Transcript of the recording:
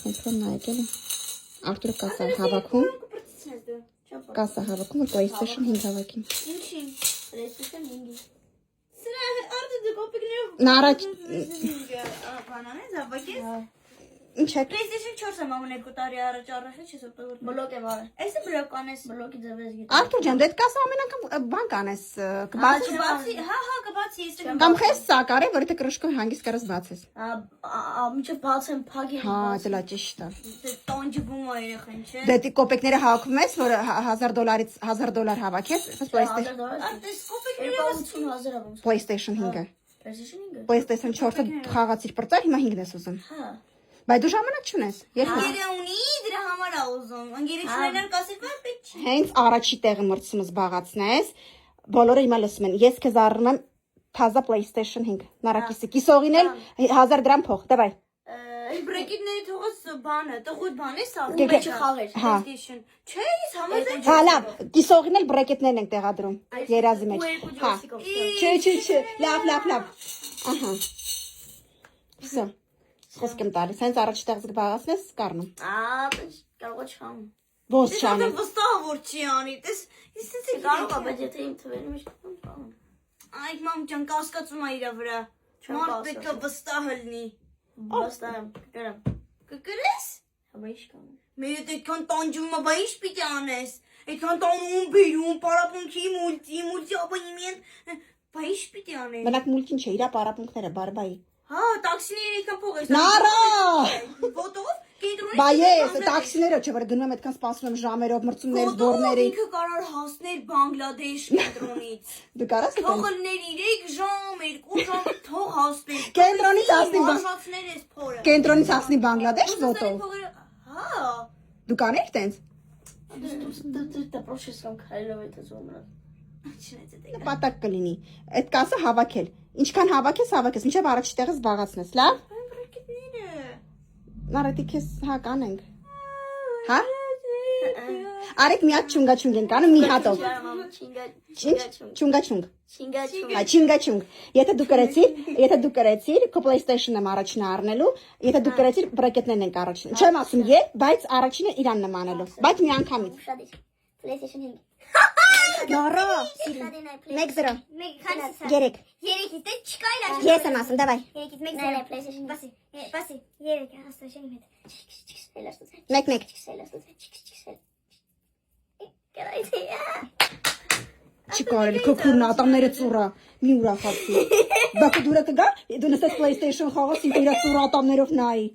Խնդրեմ նայեք էլի։ Արտուրը կասա հավաքում։ Կասա հավաքում ու PlayStation 5 հավաքի։ Ինչին։ PlayStation 5-ի։ Սրա արդյոք դու կոպիկներով Նարաջ բանանես հավաքես։ ինչ է։ PlayStation 4 եմ ամեն 2 տարի առաջ չես օգտագործում։ Բլոկ եմ արել։ Այսը բլոկ անես, բլոկի ձևես գիտես։ Արտուր ջան, դու այդ կասա ամեն անգամ բան կանես, կբացի։ կբացի, ես Կամ խես սակարե, որ դե կրշկով հանգիստ կարս բացես։ Միջը բացեմ փագի։ Հա, դե ճիշտ է։ Տոնջվում է երեխան, չէ։ Դե դի կոպեկները հավաքում ես, որ $1000-ից $1000 հավաքես, PlayStation 5-ը։ PlayStation 4-ը խաղացիր պրծար, հիմա 5-ն ես ուզում։ Հա։ Բայց դու ժամանակ չունես։ Անգերը ունի, դրա համար է ուզում։ Անգերը չունենալ կասել, բայց պետք չի։ Հենց առաջի տեղը մրցում զբաղացնես, բոլորը հիմա լսում են։ Ես քեզ առնում եմ թազա PlayStation 5։ Նարակիսի կիսողին էլ $1000 փող, դավայ։ Բրեկետների թողած բանը, տղուտ բան է սա, մեջը խաղեր, PlayStation։ Չէ, ես համաձայն Հա, լավ, կիսողին էլ բրեկետներն ենք տեղադրում երազի մեջ։ Հա։ Չէ, լավ։ Ահա։ Всё։ Խոսք եմ տալիս, հենց առաջի տեղը զբաղացնես, կառնում։ կարող է չխամ։ Ո՞նց չանի։ Վստահ որ չի անի, տես, ես կարող է, բայց եթե իմ թվերի մեջ կան։ Այդ մամ ջան, կասկածում է իր վրա։ Մարդ պետք է վստահ լինի։ Վստահ եմ, կկրեմ։ Կկրես։ Հա, ինչ կան։ Մեր հետ այդքան տանջում է, բա ինչ պիտի անես։ Այդքան տանում, բերում, պարապունքի, մուլտի, ապա իմեն։ Բա ինչ պիտի անես։ Մենակ մուլտին չէ, իր պարապունքները բարբայի։ Հա, տաքսիների այդքան փող ես։ Նարա։ Ոտով կենտրոնի։ Բա ես տաքսիները չէ, որ գնում եմ այդքան սպասում եմ ժամերով մրցումներ, բորների։ Ինքը կարող հասնել Բանգլադեշ կենտրոնից։ Դու կարաս դու։ Թողներ 3 ժամ, 2 ժամ թող հասնել։ Կենտրոնից հասնի Մասացնել ես փորը։ Կենտրոնից հասնի Բանգլադեշ ոտով։ Հա։ Դու կաներ տենց։ Դա պրոցես կամ քայլով է դժվար։ Նպատակ կլինի։ Այդ կասը հավաքել։ Ինչքան հավաքես, մինչև առաջի տեղը զբաղացնես, լավ։ Նարետի քեզ հա կանենք։ Հա։ Արեք մի հատ չունգաչունգ ենք անում, մի հատով։ Չունգաչունգ։ Հա, չունգաչունգ։ Եթե դու կրեցիր, քո PlayStation-ը առաջինը առնելու, եթե դու կրեցիր, բրեկետներն ենք առաջինը։ Չեմ ասում երբ, բայց առաջինը իրան նմանելու։ Բայց մի անգամից։ PlayStation 5 Նորա, 1-0։ 3։ Երեքից դե չկա իրա։ Ես եմ ասում, դավայ։ Երեքից 1-0 PlayStation բասի։ Բասի, երեք հաստաշեն հետ։ 1-1։ Չի կարելի քո քուրն ատամները ծուռա, մի ուրախացի։ Բա դու դուրա կգա, դու նստես PlayStation խաղաս, ինքը իր ծուռ ատամներով նայի։